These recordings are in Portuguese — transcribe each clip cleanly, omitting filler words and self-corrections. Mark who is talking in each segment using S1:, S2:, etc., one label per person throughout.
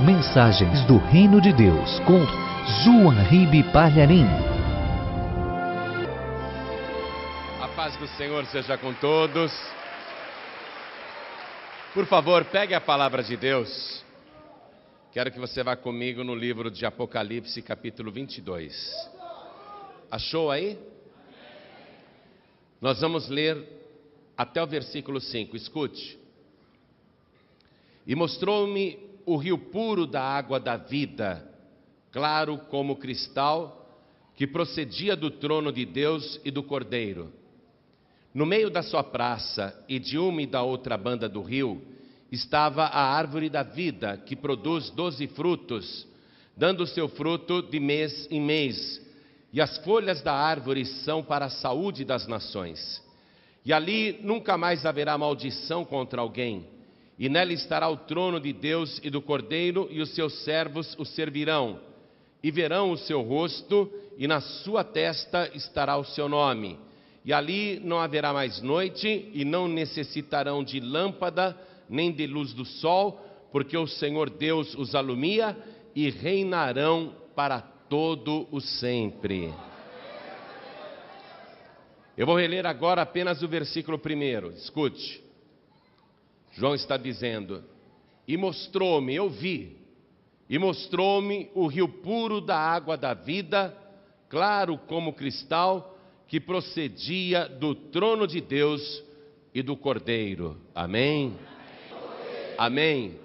S1: Mensagens do Reino de Deus com João Ribe Palharim.
S2: A paz do Senhor seja com todos. Por favor, pegue a palavra de Deus. Quero que você vá comigo no livro de Apocalipse, capítulo 22. Achou aí? Nós vamos ler até o versículo 5. Escute. E mostrou-me o rio puro da água da vida, claro como cristal, que procedia do trono de Deus e do Cordeiro. No meio da sua praça e de uma e da outra banda do rio, estava a árvore da vida, que produz 12 frutos, dando seu fruto de mês em mês. E as folhas da árvore são para a saúde das nações. E ali nunca mais haverá maldição contra alguém. E nela estará o trono de Deus e do Cordeiro, e os seus servos o servirão. E verão o seu rosto, e na sua testa estará o seu nome. E ali não haverá mais noite, e não necessitarão de lâmpada, nem de luz do sol, porque o Senhor Deus os alumia, e reinarão para todo o sempre. Eu vou reler agora apenas o versículo 1. Escute. João está dizendo: e mostrou-me, eu vi, e mostrou-me o rio puro da água da vida, claro como cristal, que procedia do trono de Deus e do Cordeiro. Amém? Amém.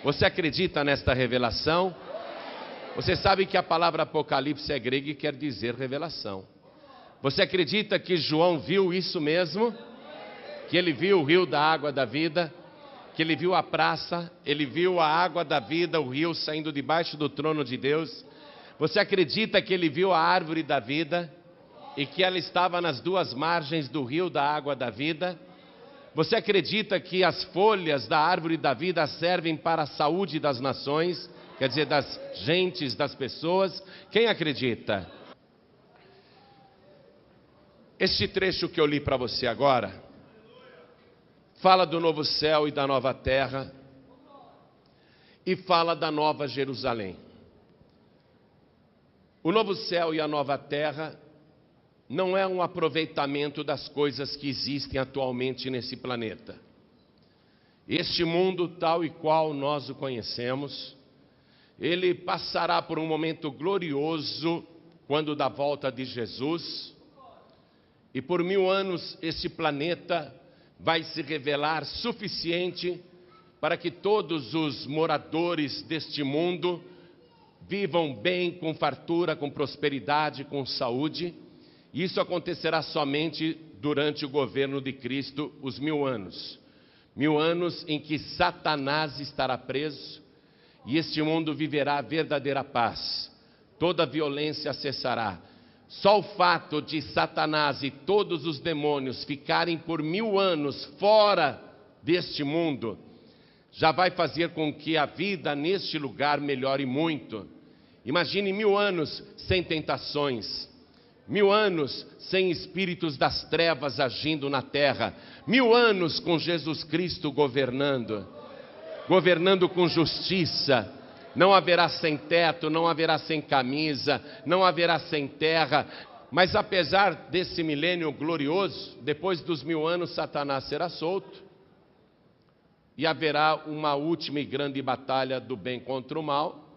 S2: Você acredita nesta revelação? Você sabe que a palavra Apocalipse é grega e quer dizer revelação. Você acredita que João viu isso mesmo? Que ele viu o rio da água da vida, que ele viu a praça, ele viu a água da vida, o rio saindo debaixo do trono de Deus. Você acredita que ele viu a árvore da vida e que ela estava nas duas margens do rio da água da vida? Você acredita que as folhas da árvore da vida servem para a saúde das nações, quer dizer, das gentes, das pessoas? Quem acredita? Este trecho que eu li para você agora fala do novo céu e da nova terra, e fala da nova Jerusalém. O novo céu e a nova terra não é um aproveitamento das coisas que existem atualmente nesse planeta. Este mundo, tal e qual nós o conhecemos, ele passará por um momento glorioso quando da volta de Jesus, e por 1000 anos esse planeta vai se revelar suficiente para que todos os moradores deste mundo vivam bem, com fartura, com prosperidade, com saúde. E isso acontecerá somente durante o governo de Cristo, os 1000 anos. 1000 anos em que Satanás estará preso e este mundo viverá verdadeira paz. Toda violência cessará. Só o fato de Satanás e todos os demônios ficarem por 1000 anos fora deste mundo, já vai fazer com que a vida neste lugar melhore muito. Imagine 1000 anos sem tentações, 1000 anos sem espíritos das trevas agindo na terra, 1000 anos com Jesus Cristo governando com justiça. Não haverá sem teto, não haverá sem camisa, não haverá sem terra. Mas apesar desse milênio glorioso, depois dos 1000 anos Satanás será solto. E haverá uma última e grande batalha do bem contra o mal.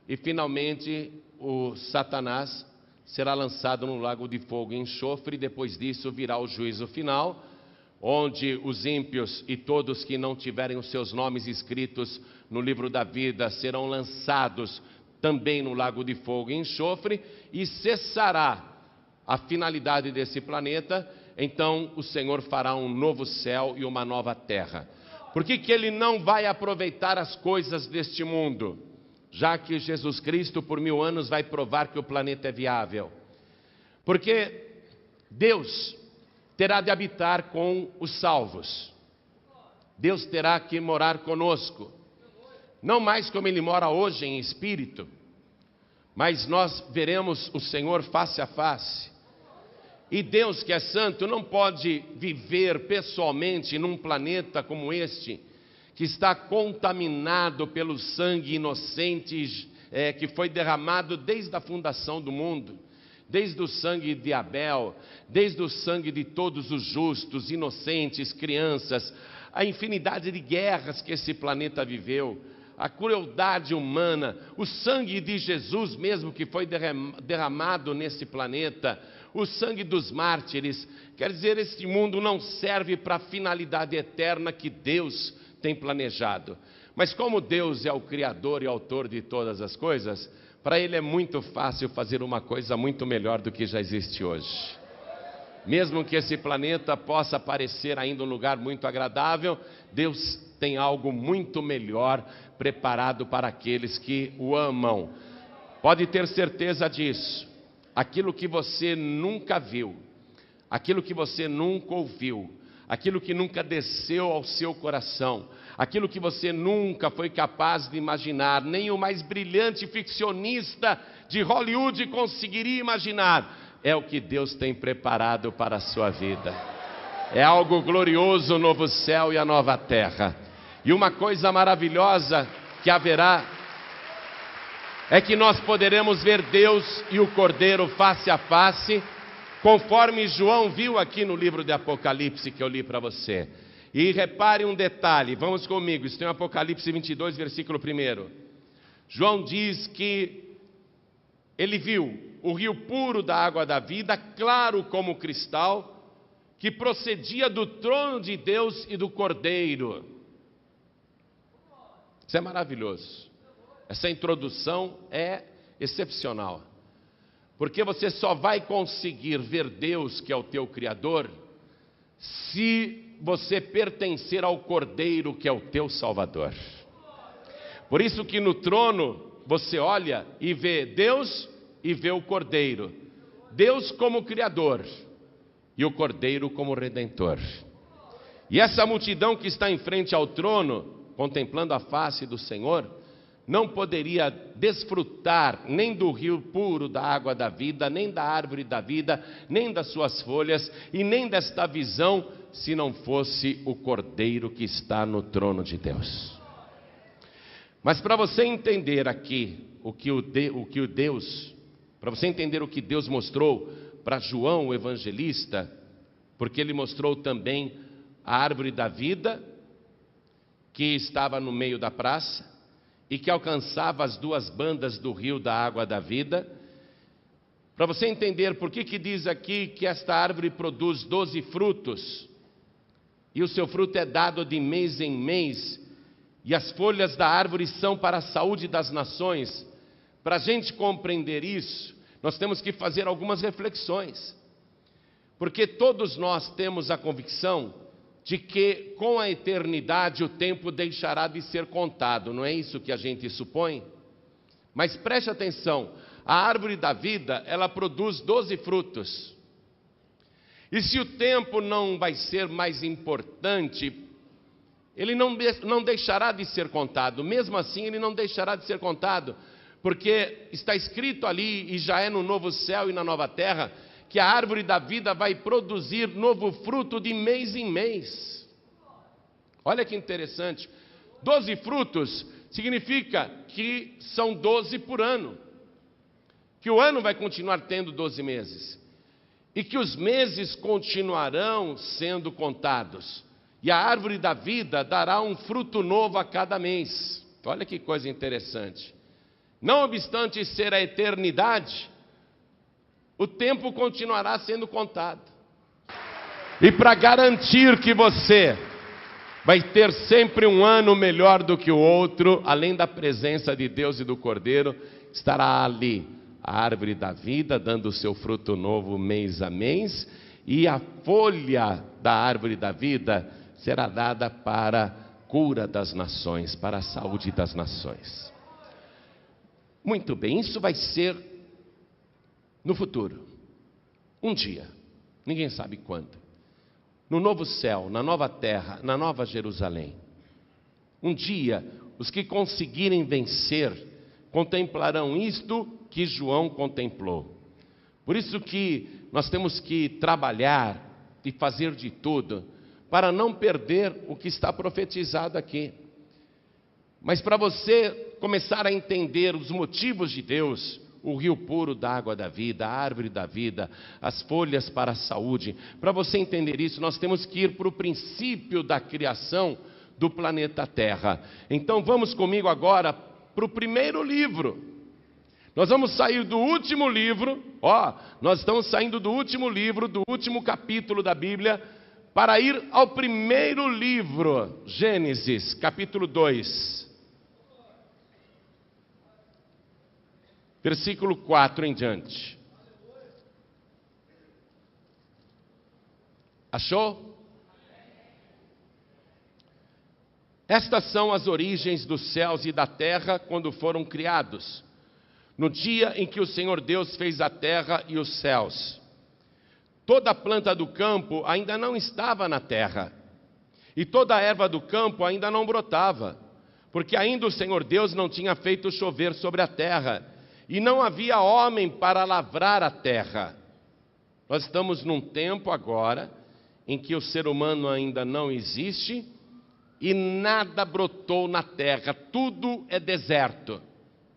S2: E finalmente o Satanás será lançado no lago de fogo e enxofre. E depois disso virá o juízo final, onde os ímpios e todos que não tiverem os seus nomes escritos no livro da vida serão lançados também no lago de fogo e enxofre, e cessará a finalidade desse planeta. Então o Senhor fará um novo céu e uma nova terra. Por que ele não vai aproveitar as coisas deste mundo? Já que Jesus Cristo por 1000 anos vai provar que o planeta é viável. Porque Deus terá de habitar com os salvos. Deus terá que morar conosco. Não mais como Ele mora hoje em espírito, mas nós veremos o Senhor face a face. E Deus, que é santo, não pode viver pessoalmente num planeta como este, que está contaminado pelo sangue inocente que foi derramado desde a fundação do mundo, desde o sangue de Abel, desde o sangue de todos os justos, inocentes, crianças, a infinidade de guerras que esse planeta viveu, a crueldade humana, o sangue de Jesus mesmo que foi derramado nesse planeta, o sangue dos mártires. Quer dizer, este mundo não serve para a finalidade eterna que Deus tem planejado. Mas como Deus é o Criador e autor de todas as coisas, para Ele é muito fácil fazer uma coisa muito melhor do que já existe hoje. Mesmo que esse planeta possa parecer ainda um lugar muito agradável, Deus tem algo muito melhor preparado para aqueles que o amam. Pode ter certeza disso. Aquilo que você nunca viu, aquilo que você nunca ouviu, aquilo que nunca desceu ao seu coração, aquilo que você nunca foi capaz de imaginar, nem o mais brilhante ficcionista de Hollywood conseguiria imaginar, é o que Deus tem preparado para a sua vida. É algo glorioso, o novo céu e a nova terra. E uma coisa maravilhosa que haverá é que nós poderemos ver Deus e o Cordeiro face a face, conforme João viu aqui no livro de Apocalipse que eu li para você. E repare um detalhe, vamos comigo, isso tem em Apocalipse 22, versículo 1. João diz que ele viu o rio puro da água da vida, claro como cristal, que procedia do trono de Deus e do Cordeiro. Isso é maravilhoso. Essa introdução é excepcional. Porque você só vai conseguir ver Deus, que é o teu Criador, se você pertencer ao Cordeiro, que é o teu Salvador. Por isso que no trono você olha e vê Deus e vê o Cordeiro. Deus como Criador e o Cordeiro como Redentor. E essa multidão que está em frente ao trono, contemplando a face do Senhor, não poderia desfrutar nem do rio puro da água da vida, nem da árvore da vida, nem das suas folhas, e nem desta visão, se não fosse o Cordeiro que está no trono de Deus. Mas para você entender aqui para você entender o que Deus mostrou para João o evangelista, porque ele mostrou também a árvore da vida, que estava no meio da praça, e que alcançava as duas bandas do rio da água da vida. Para você entender por que diz aqui que esta árvore produz 12 frutos, e o seu fruto é dado de mês em mês, e as folhas da árvore são para a saúde das nações. Para a gente compreender isso, nós temos que fazer algumas reflexões, porque todos nós temos a convicção de que com a eternidade o tempo deixará de ser contado, não é isso que a gente supõe? Mas preste atenção, a árvore da vida, ela produz 12 frutos, e se o tempo não vai ser mais importante, ele não deixará de ser contado. Mesmo assim ele não deixará de ser contado, porque está escrito ali, e já é no novo céu e na nova terra, que a árvore da vida vai produzir novo fruto de mês em mês. Olha que interessante, 12 frutos significa que são 12 por ano, que o ano vai continuar tendo 12 meses, e que os meses continuarão sendo contados, e a árvore da vida dará um fruto novo a cada mês. Olha que coisa interessante. Não obstante ser a eternidade, o tempo continuará sendo contado. E para garantir que você vai ter sempre um ano melhor do que o outro, além da presença de Deus e do Cordeiro, estará ali a árvore da vida, dando o seu fruto novo mês a mês, e a folha da árvore da vida será dada para a cura das nações, para a saúde das nações. Muito bem, isso vai ser no futuro, um dia, ninguém sabe quando, no novo céu, na nova terra, na nova Jerusalém. Um dia, os que conseguirem vencer, contemplarão isto que João contemplou. Por isso que nós temos que trabalhar e fazer de tudo, para não perder o que está profetizado aqui. Mas para você começar a entender os motivos de Deus, o rio puro da água da vida, a árvore da vida, as folhas para a saúde, para você entender isso, nós temos que ir para o princípio da criação do planeta Terra. Então vamos comigo agora para o primeiro livro. Nós vamos sair do último livro, nós estamos saindo do último livro, do último capítulo da Bíblia, para ir ao primeiro livro, Gênesis, capítulo 2. Versículo 4 em diante. Achou? Estas são as origens dos céus e da terra quando foram criados, no dia em que o Senhor Deus fez a terra e os céus. Toda a planta do campo ainda não estava na terra, e toda a erva do campo ainda não brotava, porque ainda o Senhor Deus não tinha feito chover sobre a terra, e não havia homem para lavrar a terra. Nós estamos num tempo agora em que o ser humano ainda não existe e nada brotou na terra, tudo é deserto,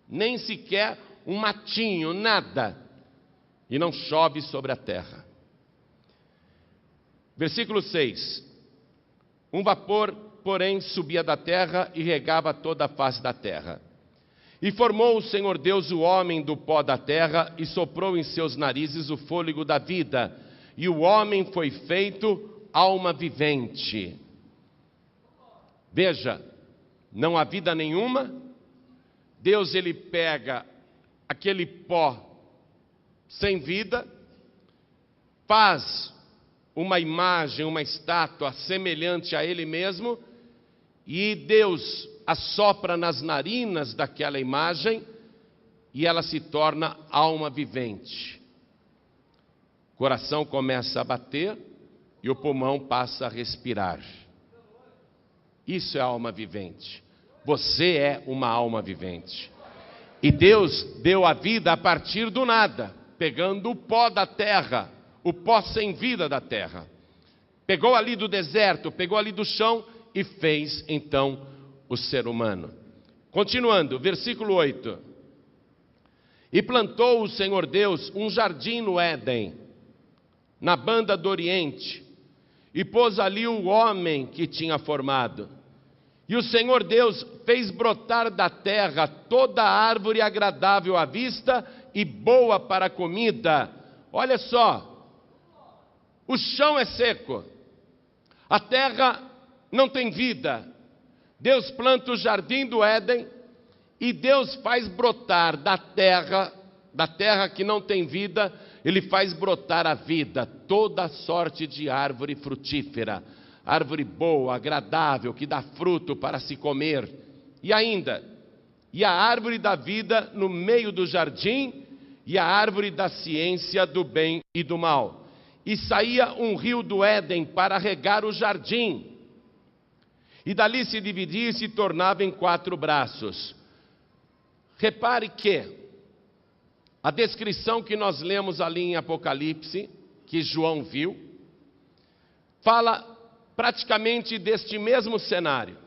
S2: nem sequer um matinho, nada, e não chove sobre a terra. Versículo 6: um vapor, porém, subia da terra e regava toda a face da terra. E formou o Senhor Deus o homem do pó da terra e soprou em seus narizes o fôlego da vida, e o homem foi feito alma vivente. Veja, não há vida nenhuma. Deus, ele pega aquele pó sem vida, faz uma imagem, uma estátua semelhante a ele mesmo, e Deus assopra nas narinas daquela imagem e ela se torna alma vivente. O coração começa a bater e o pulmão passa a respirar. Isso é alma vivente. Você é uma alma vivente. E Deus deu a vida a partir do nada, pegando o pó da terra, o pó sem vida da terra. Pegou ali do deserto, pegou ali do chão e fez então o ser humano. Continuando, versículo 8. E plantou o Senhor Deus um jardim no Éden, na banda do Oriente, e pôs ali o homem que tinha formado. E o Senhor Deus fez brotar da terra toda árvore agradável à vista e boa para a comida. Olha só, o chão é seco, a terra não tem vida. Deus planta o jardim do Éden e Deus faz brotar da terra que não tem vida, Ele faz brotar a vida, toda sorte de árvore frutífera, árvore boa, agradável, que dá fruto para se comer. E ainda, e a árvore da vida no meio do jardim, e a árvore da ciência do bem e do mal. E saía um rio do Éden para regar o jardim. E dali se dividia e se tornava em 4 braços. Repare que a descrição que nós lemos ali em Apocalipse, que João viu, fala praticamente deste mesmo cenário.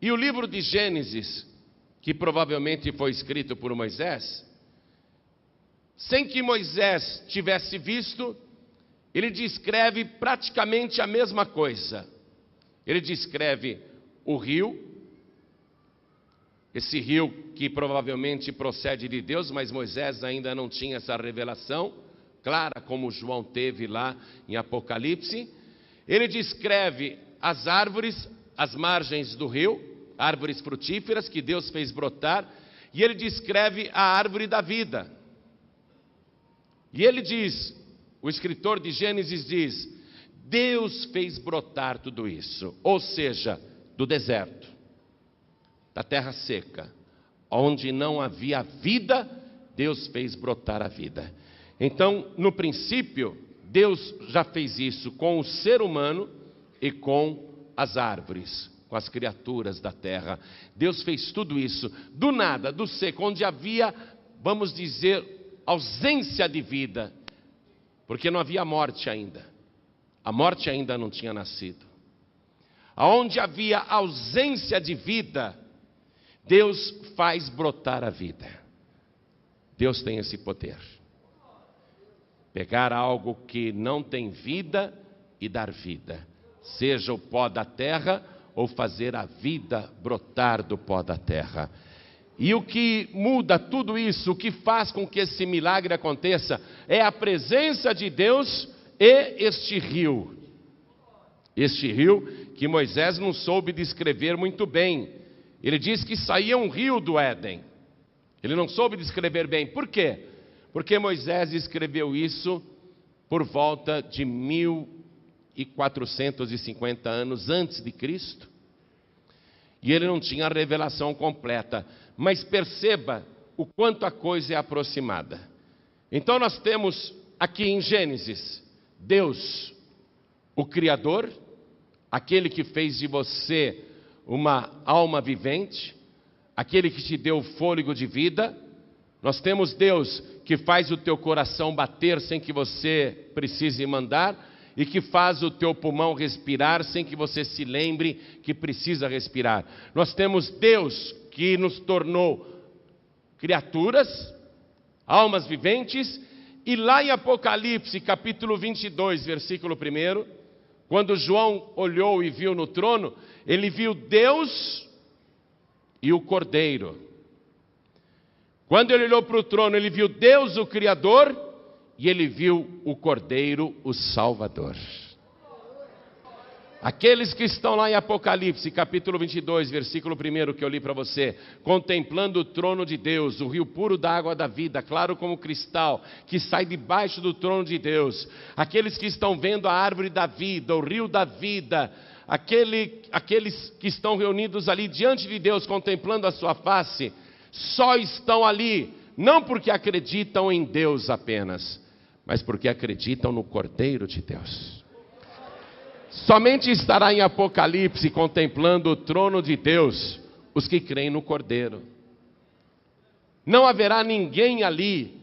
S2: E o livro de Gênesis, que provavelmente foi escrito por Moisés, sem que Moisés tivesse visto, ele descreve praticamente a mesma coisa. Ele descreve o rio, esse rio que provavelmente procede de Deus, mas Moisés ainda não tinha essa revelação clara como João teve lá em Apocalipse. Ele descreve as árvores, as margens do rio, árvores frutíferas que Deus fez brotar, e ele descreve a árvore da vida. E ele diz, o escritor de Gênesis diz, Deus fez brotar tudo isso, ou seja, do deserto, da terra seca, onde não havia vida, Deus fez brotar a vida. Então, no princípio, Deus já fez isso com o ser humano e com as árvores, com as criaturas da terra. Deus fez tudo isso do nada, do seco, onde havia, vamos dizer, ausência de vida, porque não havia morte ainda. A morte ainda não tinha nascido. Aonde havia ausência de vida, Deus faz brotar a vida. Deus tem esse poder. Pegar algo que não tem vida e dar vida. Seja o pó da terra ou fazer a vida brotar do pó da terra. E o que muda tudo isso, o que faz com que esse milagre aconteça, é a presença de Deus e este rio. Este rio que Moisés não soube descrever muito bem. Ele diz que saía um rio do Éden. Ele não soube descrever bem. Por quê? Porque Moisés escreveu isso por volta de 1450 anos antes de Cristo. E ele não tinha a revelação completa. Mas perceba o quanto a coisa é aproximada. Então nós temos aqui em Gênesis, Deus, o Criador, aquele que fez de você uma alma vivente, aquele que te deu o fôlego de vida. Nós temos Deus que faz o teu coração bater sem que você precise mandar, e que faz o teu pulmão respirar sem que você se lembre que precisa respirar. Nós temos Deus que nos tornou criaturas, almas viventes, e lá em Apocalipse, capítulo 22, versículo 1, quando João olhou e viu no trono, ele viu Deus e o Cordeiro. Quando ele olhou para o trono, ele viu Deus, o Criador, e ele viu o Cordeiro, o Salvador. Aqueles que estão lá em Apocalipse, capítulo 22, versículo 1, que eu li para você, contemplando o trono de Deus, o rio puro da água da vida, claro como cristal, que sai debaixo do trono de Deus. Aqueles que estão vendo a árvore da vida, o rio da vida, aqueles que estão reunidos ali diante de Deus, contemplando a sua face, só estão ali, não porque acreditam em Deus apenas, mas porque acreditam no Cordeiro de Deus. Somente estará em Apocalipse contemplando o trono de Deus os que creem no Cordeiro. Não haverá ninguém ali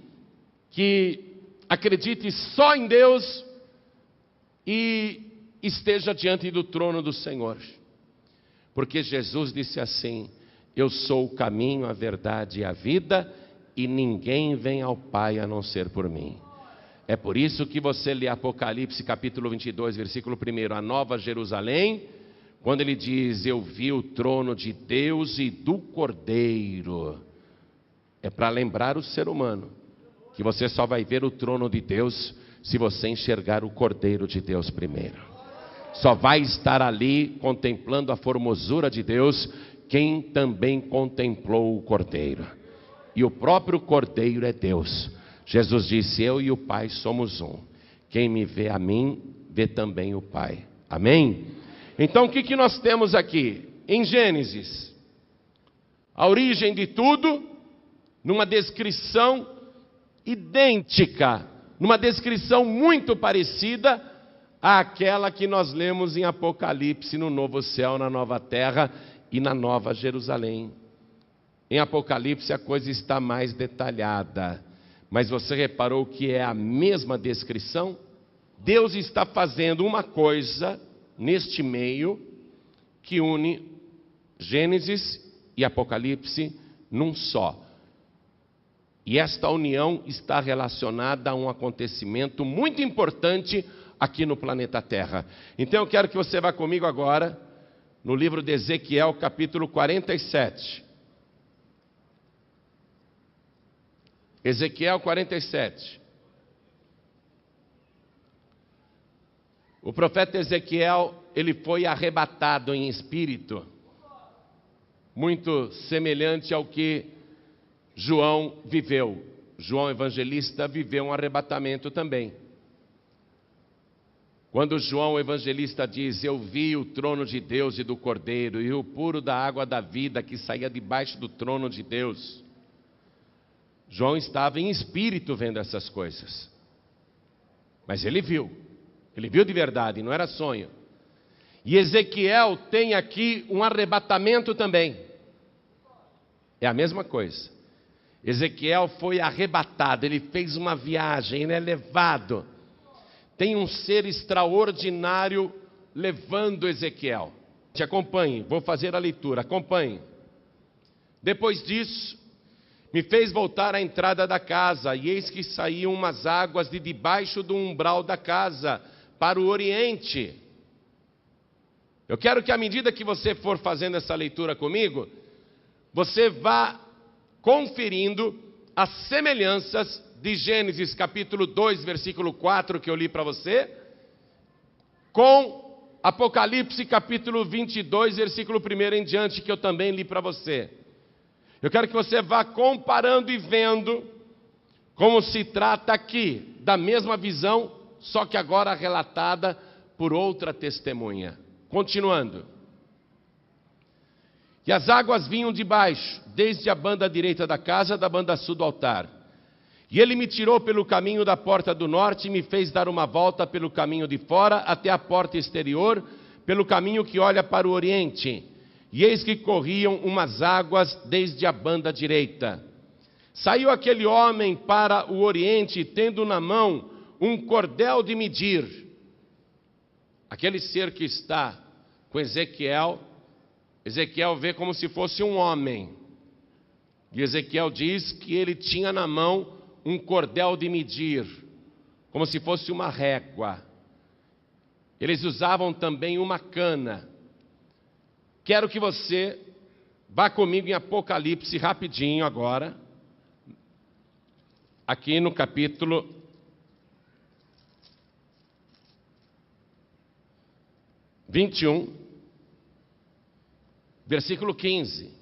S2: que acredite só em Deus e esteja diante do trono do Senhor. Porque Jesus disse assim: eu sou o caminho, a verdade e a vida, e ninguém vem ao Pai a não ser por mim. É por isso que você lê Apocalipse capítulo 22, versículo 1, a Nova Jerusalém, quando ele diz: eu vi o trono de Deus e do Cordeiro. É para lembrar o ser humano que você só vai ver o trono de Deus se você enxergar o Cordeiro de Deus primeiro. Só vai estar ali contemplando a formosura de Deus quem também contemplou o Cordeiro. E o próprio Cordeiro é Deus. Jesus disse: eu e o Pai somos um. Quem me vê a mim, vê também o Pai. Amém? Então o que nós temos aqui? Em Gênesis, a origem de tudo, numa descrição idêntica, numa descrição muito parecida àquela que nós lemos em Apocalipse, no novo céu, na nova terra e na nova Jerusalém. Em Apocalipse a coisa está mais detalhada, mas você reparou que é a mesma descrição? Deus está fazendo uma coisa neste meio que une Gênesis e Apocalipse num só. E esta união está relacionada a um acontecimento muito importante aqui no planeta Terra. Então eu quero que você vá comigo agora no livro de Ezequiel, capítulo 47. Ezequiel 47. O profeta Ezequiel, ele foi arrebatado em espírito, muito semelhante ao que João viveu. João Evangelista viveu um arrebatamento também. Quando João Evangelista diz: eu vi o trono de Deus e do Cordeiro, e o puro da água da vida que saía debaixo do trono de Deus, João estava em espírito vendo essas coisas. Mas ele viu de verdade, não era sonho. E Ezequiel tem aqui um arrebatamento também. É a mesma coisa. Ezequiel foi arrebatado, ele fez uma viagem, ele é levado. Tem um ser extraordinário levando Ezequiel. Te acompanhe, vou fazer a leitura, acompanhe. Depois disso, me fez voltar à entrada da casa, e eis que saíam umas águas de debaixo do umbral da casa, para o oriente. Eu quero que à medida que você for fazendo essa leitura comigo, você vá conferindo as semelhanças de Gênesis capítulo 2, versículo 4, que eu li para você, com Apocalipse capítulo 22, versículo 1 em diante, que eu também li para você. Eu quero que você vá comparando e vendo como se trata aqui da mesma visão, só que agora relatada por outra testemunha. Continuando. E as águas vinham de baixo, desde a banda direita da casa, da banda sul do altar. E ele me tirou pelo caminho da porta do norte e me fez dar uma volta pelo caminho de fora até a porta exterior, pelo caminho que olha para o oriente. E eis que corriam umas águas desde a banda direita. Saiu aquele homem para o oriente, tendo na mão um cordel de medir. Aquele ser que está com Ezequiel, Ezequiel vê como se fosse um homem. E Ezequiel diz que ele tinha na mão um cordel de medir, como se fosse uma régua. Eles usavam também uma cana. Quero que você vá comigo em Apocalipse rapidinho agora, aqui no capítulo 21, versículo 15.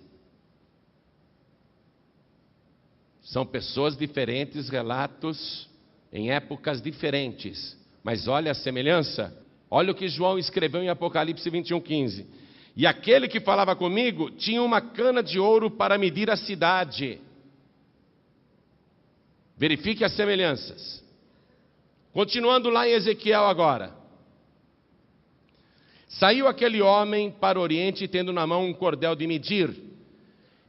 S2: São pessoas diferentes, relatos em épocas diferentes, mas olha a semelhança. Olha o que João escreveu em Apocalipse 21, 15. E aquele que falava comigo tinha uma cana de ouro para medir a cidade. Verifique as semelhanças. Continuando lá em Ezequiel agora. Saiu aquele homem para o oriente, tendo na mão um cordel de medir.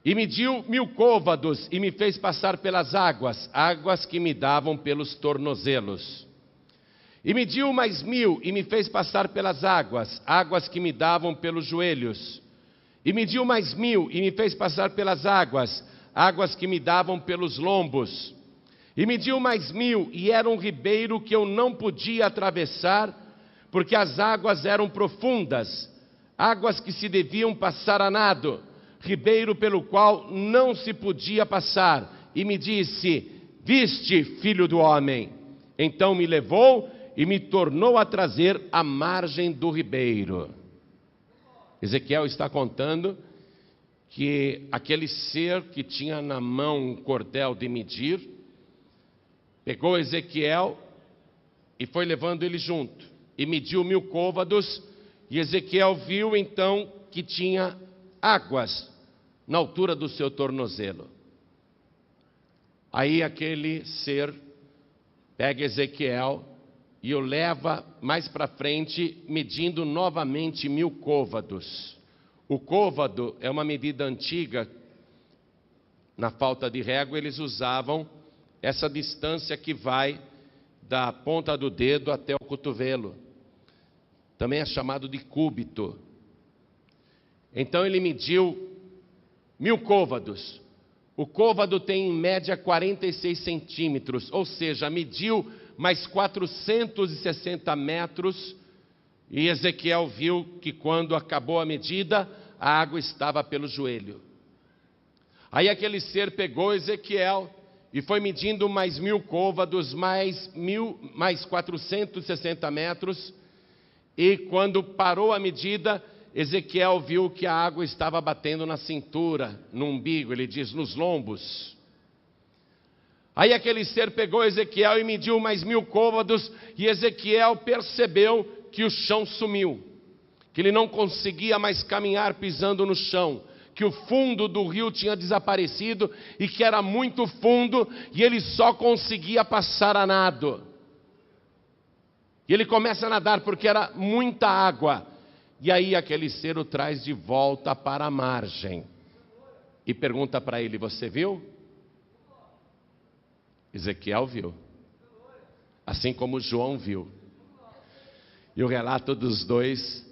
S2: E mediu 1000 côvados e me fez passar pelas águas, águas que me davam pelos tornozelos. E mediu mais 1000 e me fez passar pelas águas, águas que me davam pelos joelhos. E mediu mais 1000 e me fez passar pelas águas, águas que me davam pelos lombos. E mediu mais 1000 e era um ribeiro que eu não podia atravessar, porque as águas eram profundas, águas que se deviam passar a nado, ribeiro pelo qual não se podia passar. E me disse: viste, filho do homem? Então me levou e me tornou a trazer à margem do ribeiro. Ezequiel está contando que aquele ser que tinha na mão um cordel de medir, pegou Ezequiel e foi levando ele junto, e mediu 1000 côvados, e Ezequiel viu então que tinha águas na altura do seu tornozelo. Aí aquele ser pega Ezequiel e o leva mais para frente, medindo novamente 1000 côvados. O côvado é uma medida antiga. Na falta de régua, eles usavam essa distância que vai da ponta do dedo até o cotovelo. Também é chamado de cúbito. Então ele mediu 1000 côvados. O côvado tem em média 46 centímetros, ou seja, mediu mais 460 metros, e Ezequiel viu que quando acabou a medida, a água estava pelo joelho. Aí aquele ser pegou Ezequiel e foi medindo mais 1000 côvados, mais 460 metros, e quando parou a medida, Ezequiel viu que a água estava batendo na cintura, no umbigo, ele diz, nos lombos. Aí aquele ser pegou Ezequiel e mediu mais 1000 côvados, e Ezequiel percebeu que o chão sumiu, que ele não conseguia mais caminhar pisando no chão, que o fundo do rio tinha desaparecido e que era muito fundo e ele só conseguia passar a nado. E ele começa a nadar porque era muita água. E aí aquele ser o traz de volta para a margem e pergunta para ele: você viu? Ezequiel viu, assim como João viu. E o relato dos dois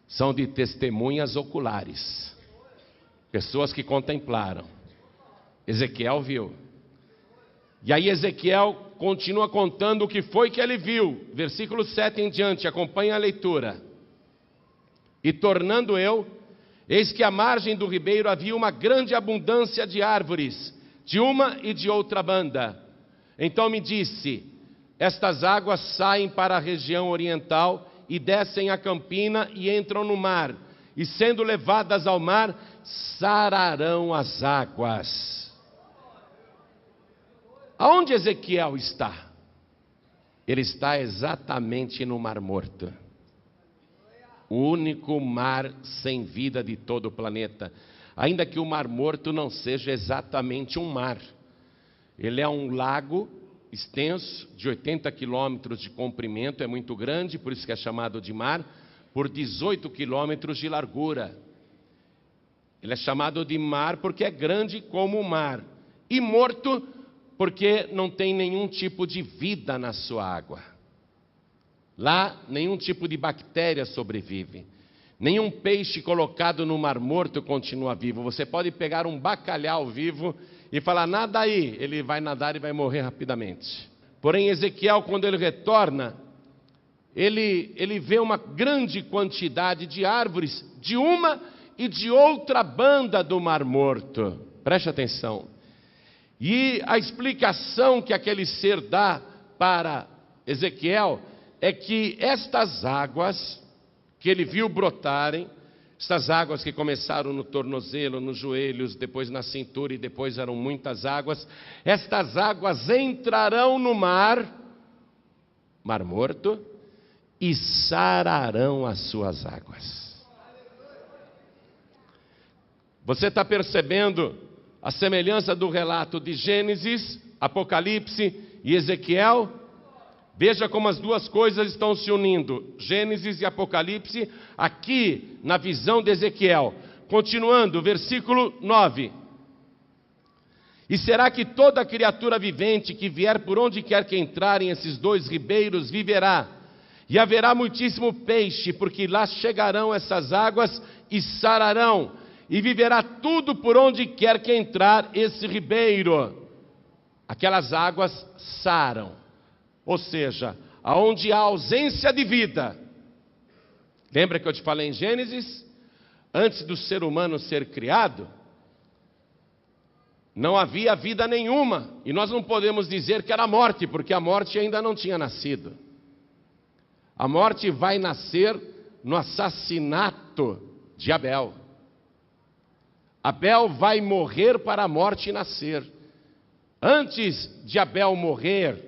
S2: são de testemunhas oculares. Pessoas que contemplaram. Ezequiel viu. E aí Ezequiel continua contando o que foi que ele viu. Versículo 7 em diante, acompanhe a leitura. E tornando eu, eis que à margem do ribeiro havia uma grande abundância de árvores, de uma e de outra banda. Então me disse, estas águas saem para a região oriental e descem a campina e entram no mar, e sendo levadas ao mar, sararão as águas. Aonde Ezequiel está? Ele está exatamente no Mar Morto. O único mar sem vida de todo o planeta. Ainda que o Mar Morto não seja exatamente um mar. Ele é um lago extenso, de 80 quilômetros de comprimento, é muito grande, por isso que é chamado de mar, por 18 quilômetros de largura. Ele é chamado de mar porque é grande como o mar. E morto porque não tem nenhum tipo de vida na sua água. Lá, nenhum tipo de bactéria sobrevive. Nenhum peixe colocado no Mar Morto continua vivo. Você pode pegar um bacalhau vivo e falar, nada aí, ele vai nadar e vai morrer rapidamente. Porém, Ezequiel, quando ele retorna, ele vê uma grande quantidade de árvores, de uma e de outra banda do Mar Morto. Preste atenção. E a explicação que aquele ser dá para Ezequiel é que estas águas que ele viu brotarem, estas águas que começaram no tornozelo, nos joelhos, depois na cintura e depois eram muitas águas, estas águas entrarão no mar Morto, e sararão as suas águas. Você está percebendo a semelhança do relato de Gênesis, Apocalipse e Ezequiel? Veja como as duas coisas estão se unindo, Gênesis e Apocalipse, aqui na visão de Ezequiel. Continuando, versículo 9. E será que toda criatura vivente que vier por onde quer que entrarem esses dois ribeiros viverá? E haverá muitíssimo peixe, porque lá chegarão essas águas e sararão. E viverá tudo por onde quer que entrar esse ribeiro. Aquelas águas saram. Ou seja, aonde há ausência de vida. Lembra que eu te falei em Gênesis? Antes do ser humano ser criado, não havia vida nenhuma. E nós não podemos dizer que era morte, porque a morte ainda não tinha nascido. A morte vai nascer no assassinato de Abel. Abel vai morrer para a morte nascer. Antes de Abel morrer,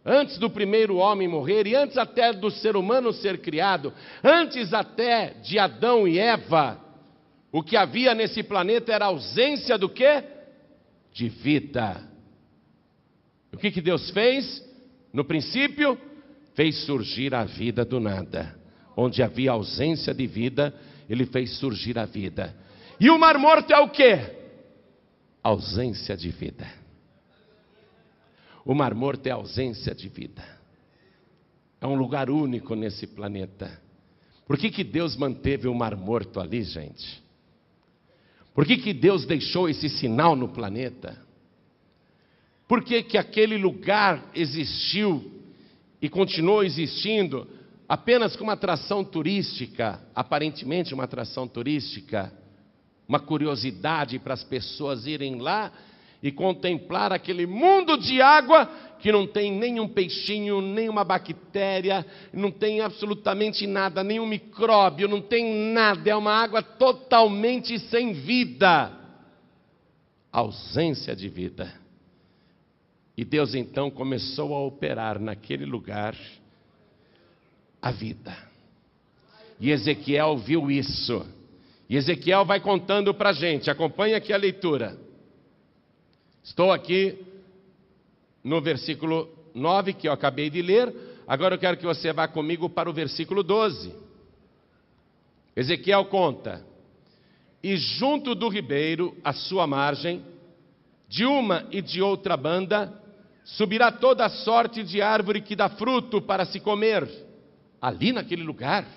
S2: antes do primeiro homem morrer, e antes até do ser humano ser criado, antes até de Adão e Eva, o que havia nesse planeta era ausência do quê? De vida. O que Deus fez? No princípio, fez surgir a vida do nada. Onde havia ausência de vida, Ele fez surgir a vida. E o Mar Morto é o quê? Ausência de vida. O Mar Morto é ausência de vida. É um lugar único nesse planeta. Por que Deus manteve o Mar Morto ali, gente? Por que Deus deixou esse sinal no planeta? Por que aquele lugar existiu e continuou existindo apenas como atração turística, aparentemente uma atração turística, uma curiosidade para as pessoas irem lá e contemplar aquele mundo de água que não tem nenhum peixinho, nenhuma bactéria, não tem absolutamente nada, nenhum micróbio, não tem nada, é uma água totalmente sem vida, ausência de vida. E Deus então começou a operar naquele lugar a vida. E Ezequiel viu isso. E Ezequiel vai contando para a gente, acompanha aqui a leitura. Estou aqui no versículo 9, que eu acabei de ler. Agora eu quero que você vá comigo para o versículo 12. Ezequiel conta: e junto do ribeiro, à sua margem, de uma e de outra banda, subirá toda a sorte de árvore que dá fruto para se comer. Ali naquele lugar,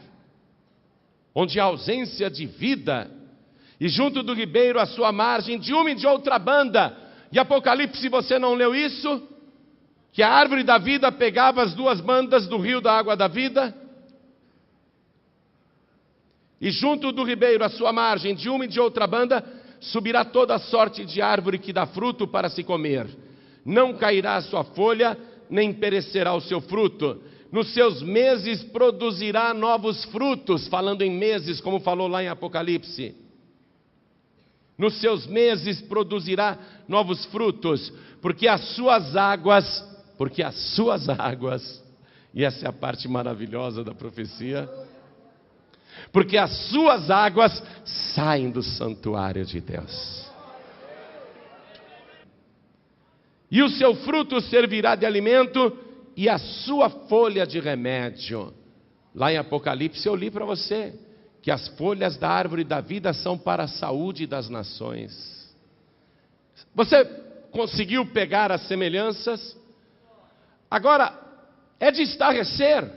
S2: onde há ausência de vida, e junto do ribeiro à sua margem, de uma e de outra banda. E Apocalipse, você não leu isso? Que a árvore da vida pegava as duas bandas do rio da água da vida? E junto do ribeiro à sua margem, de uma e de outra banda, subirá toda sorte de árvore que dá fruto para se comer. Não cairá a sua folha, nem perecerá o seu fruto. Nos seus meses produzirá novos frutos, falando em meses, como falou lá em Apocalipse. Nos seus meses produzirá novos frutos, porque as suas águas, e essa é a parte maravilhosa da profecia, porque as suas águas saem do santuário de Deus. E o seu fruto servirá de alimento, e a sua folha de remédio. Lá em Apocalipse eu li para você que as folhas da árvore da vida são para a saúde das nações. Você conseguiu pegar as semelhanças? Agora, é de estarrecer,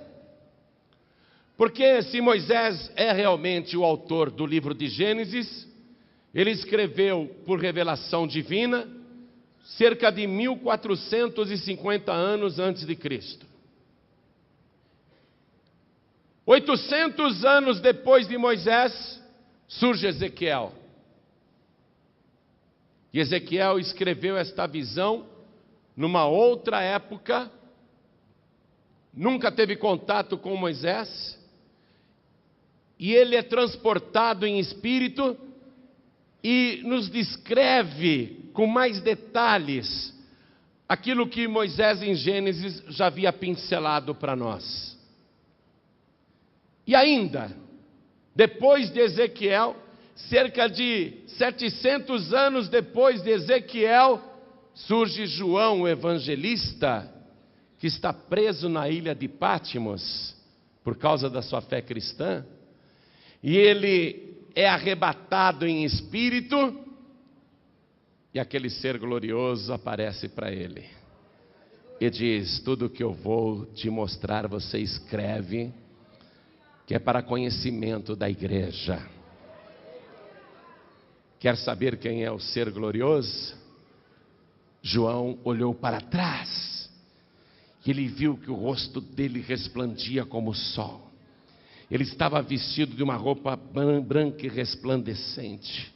S2: porque se Moisés é realmente o autor do livro de Gênesis, ele escreveu por revelação divina, cerca de 1450 anos antes de Cristo. 800 anos depois de Moisés, surge Ezequiel. E Ezequiel escreveu esta visão numa outra época, nunca teve contato com Moisés, e ele é transportado em espírito e nos descreve com mais detalhes aquilo que Moisés em Gênesis já havia pincelado para nós. E ainda, depois de Ezequiel, cerca de 700 anos depois de Ezequiel, surge João, o evangelista, que está preso na ilha de Pátimos, por causa da sua fé cristã, e ele é arrebatado em espírito, e aquele ser glorioso aparece para ele, e diz: tudo que eu vou te mostrar, você escreve, que é para conhecimento da igreja. Quer saber quem é o ser glorioso? João olhou para trás, e ele viu que o rosto dele resplandia como o sol. Ele estava vestido de uma roupa branca e resplandecente.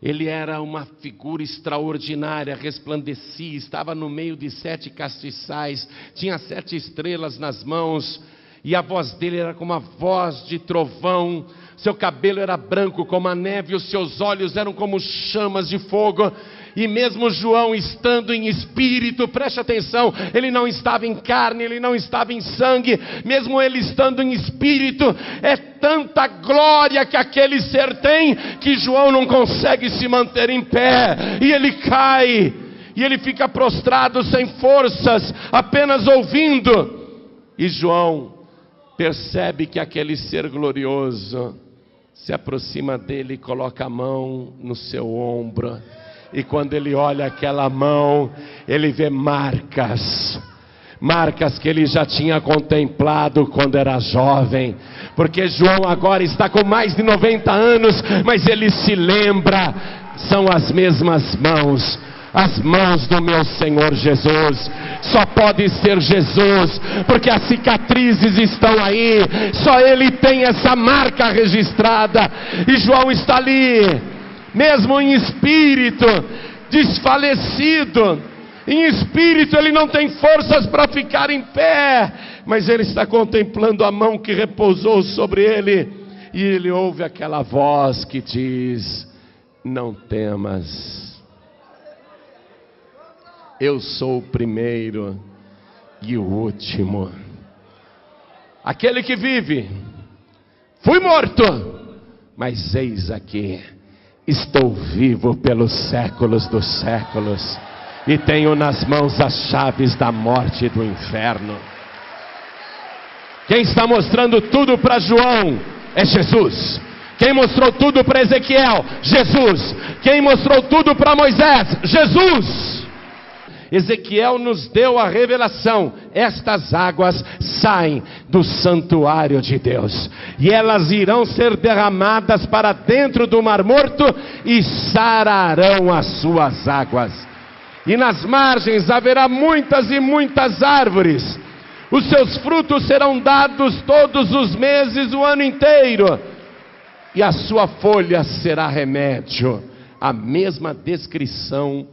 S2: Ele era uma figura extraordinária, resplandecia, estava no meio de 7 castiçais, tinha 7 estrelas nas mãos, e a voz dele era como a voz de trovão, seu cabelo era branco como a neve, os seus olhos eram como chamas de fogo. E mesmo João estando em espírito, preste atenção, ele não estava em carne, ele não estava em sangue, mesmo ele estando em espírito, é tanta glória que aquele ser tem, que João não consegue se manter em pé, e ele cai, e ele fica prostrado sem forças, apenas ouvindo. E João percebe que aquele ser glorioso se aproxima dele e coloca a mão no seu ombro. E quando ele olha aquela mão, ele vê marcas que ele já tinha contemplado quando era jovem, porque João agora está com mais de 90 anos, mas ele se lembra, são as mesmas mãos, as mãos do meu Senhor Jesus. Só pode ser Jesus, porque as cicatrizes estão aí, só ele tem essa marca registrada. E João está ali, mesmo em espírito, desfalecido, em espírito ele não tem forças para ficar em pé, mas ele está contemplando a mão que repousou sobre ele, e ele ouve aquela voz que diz: não temas, eu sou o primeiro e o último, aquele que vive. Fui morto, mas eis aqui, estou vivo pelos séculos dos séculos, e tenho nas mãos as chaves da morte e do inferno. Quem está mostrando tudo para João é Jesus. Quem mostrou tudo para Ezequiel? Jesus. Quem mostrou tudo para Moisés? Jesus. Ezequiel nos deu a revelação: estas águas saem do santuário de Deus, e elas irão ser derramadas para dentro do Mar Morto e sararão as suas águas. E nas margens haverá muitas e muitas árvores, os seus frutos serão dados todos os meses, o ano inteiro, e a sua folha será remédio. A mesma descrição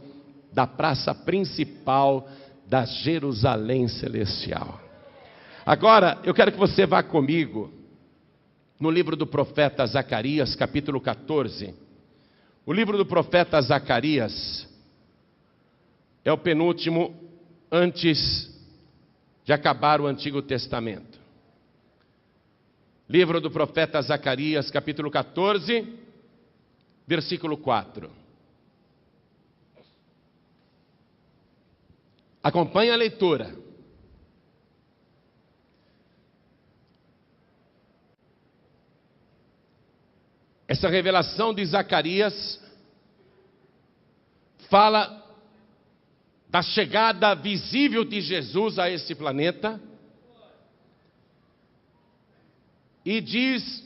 S2: da praça principal da Jerusalém celestial. Agora, eu quero que você vá comigo no livro do profeta Zacarias, capítulo 14. O livro do profeta Zacarias é o penúltimo antes de acabar o Antigo Testamento. Livro do profeta Zacarias, capítulo 14, versículo 4. Acompanhe a leitura. Essa revelação de Zacarias fala da chegada visível de Jesus a esse planeta e diz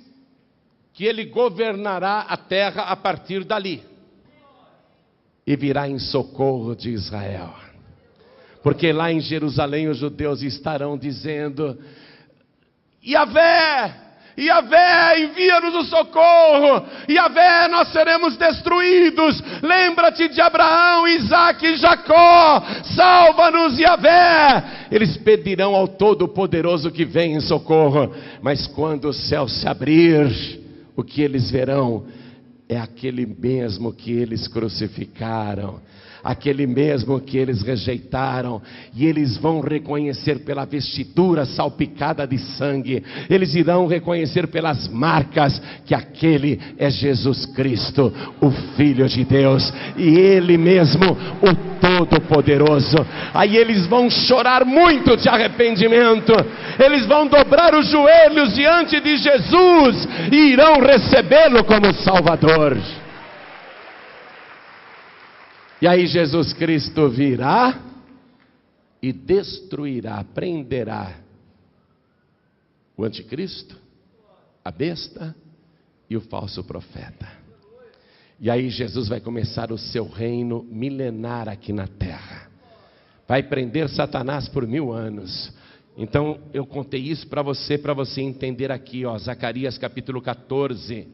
S2: que ele governará a terra a partir dali e virá em socorro de Israel, porque lá em Jerusalém os judeus estarão dizendo: Yahvé, Yahvé, envia-nos o socorro. Yahvé, nós seremos destruídos. Lembra-te de Abraão, Isaque e Jacó. Salva-nos, Yahvé. Eles pedirão ao Todo-Poderoso que venha em socorro. Mas quando o céu se abrir, o que eles verão é aquele mesmo que eles crucificaram, aquele mesmo que eles rejeitaram, e eles vão reconhecer pela vestidura salpicada de sangue, eles irão reconhecer pelas marcas que aquele é Jesus Cristo, o Filho de Deus, e Ele mesmo, o Todo-Poderoso. Aí eles vão chorar muito de arrependimento, eles vão dobrar os joelhos diante de Jesus e irão recebê-lo como Salvador. E aí Jesus Cristo virá e destruirá, prenderá o anticristo, a besta e o falso profeta. E aí Jesus vai começar o seu reino milenar aqui na terra. Vai prender Satanás por 1000 anos. Então eu contei isso para você entender aqui, ó, Zacarias capítulo 14.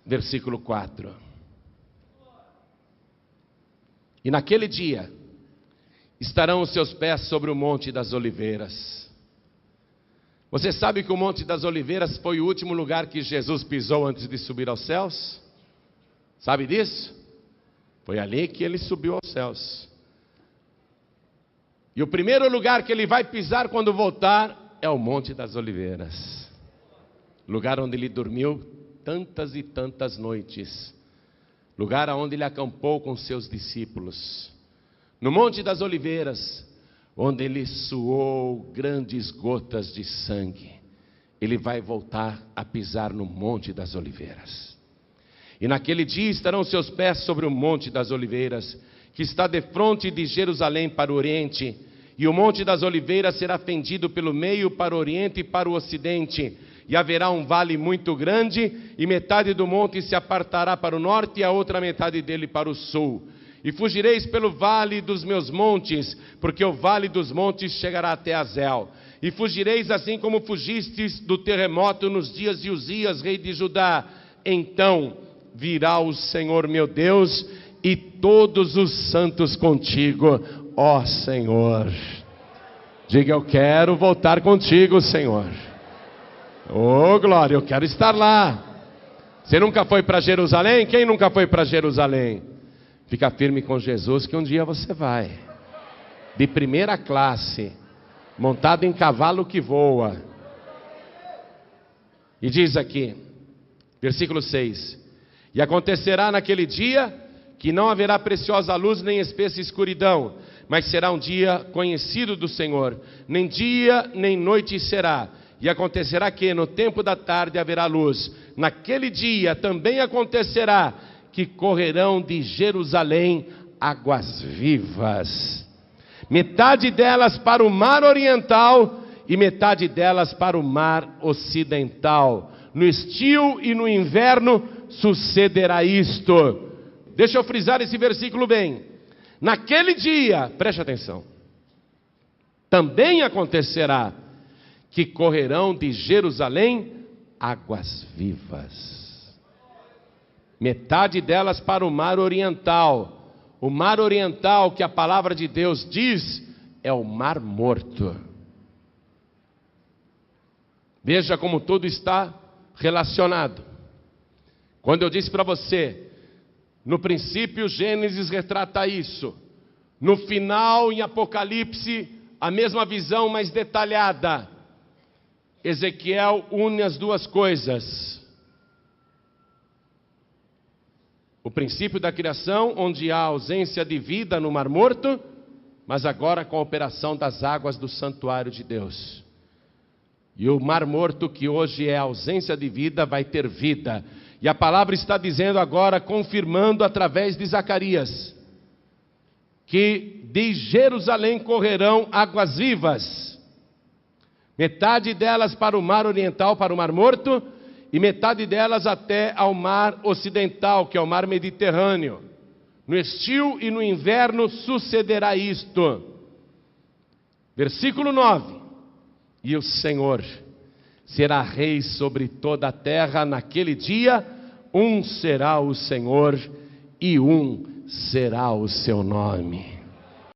S2: Versículo 4. E naquele dia estarão os seus pés sobre o Monte das Oliveiras. Você sabe que o Monte das Oliveiras foi o último lugar que Jesus pisou antes de subir aos céus? Sabe disso? Foi ali que ele subiu aos céus. E o primeiro lugar que ele vai pisar quando voltar é o Monte das Oliveiras. Lugar onde ele dormiu tantas e tantas noites, lugar aonde ele acampou com seus discípulos, no Monte das Oliveiras, onde ele suou grandes gotas de sangue. Ele vai voltar a pisar no Monte das Oliveiras. E naquele dia estarão seus pés sobre o Monte das Oliveiras, que está defronte de Jerusalém para o oriente, e o Monte das Oliveiras será fendido pelo meio para o oriente e para o ocidente, e haverá um vale muito grande, e metade do monte se apartará para o norte, e a outra metade dele para o sul. E fugireis pelo vale dos meus montes, porque o vale dos montes chegará até Azel. E fugireis assim como fugistes do terremoto nos dias de Uzias, rei de Judá. Então virá o Senhor meu Deus, e todos os santos contigo, ó Senhor. Diga: eu quero voltar contigo, Senhor. Oh, glória, eu quero estar lá. Você nunca foi para Jerusalém? Quem nunca foi para Jerusalém? Fica firme com Jesus que um dia você vai. De primeira classe, montado em cavalo que voa. E diz aqui, versículo 6: e acontecerá naquele dia que não haverá preciosa luz nem espessa escuridão, mas será um dia conhecido do Senhor, nem dia nem noite será. E acontecerá que no tempo da tarde haverá luz. Naquele dia também acontecerá que correrão de Jerusalém águas vivas. metade delas para o mar oriental e metade delas para o mar ocidental. No estio e no inverno sucederá isto. Deixa eu frisar esse versículo bem. Naquele dia, preste atenção, também acontecerá que correrão de Jerusalém águas vivas. Metade delas para o mar oriental. O mar oriental, que a palavra de Deus diz, é o mar morto. Veja como tudo está relacionado. Quando eu disse para você, no princípio Gênesis retrata isso, no final em Apocalipse a mesma visão mais detalhada, Ezequiel une as duas coisas. O princípio da criação, onde há ausência de vida no mar morto, mas agora com a operação das águas do santuário de Deus. E o mar morto, que hoje é ausência de vida, vai ter vida. E a palavra está dizendo agora, confirmando através de Zacarias, que de Jerusalém correrão águas vivas. Metade delas para o mar oriental, para o mar morto, e metade delas até ao mar ocidental, que é o mar Mediterrâneo. No estio e no inverno sucederá isto. Versículo 9. E o Senhor será rei sobre toda a terra naquele dia, um será o Senhor e um será o seu nome.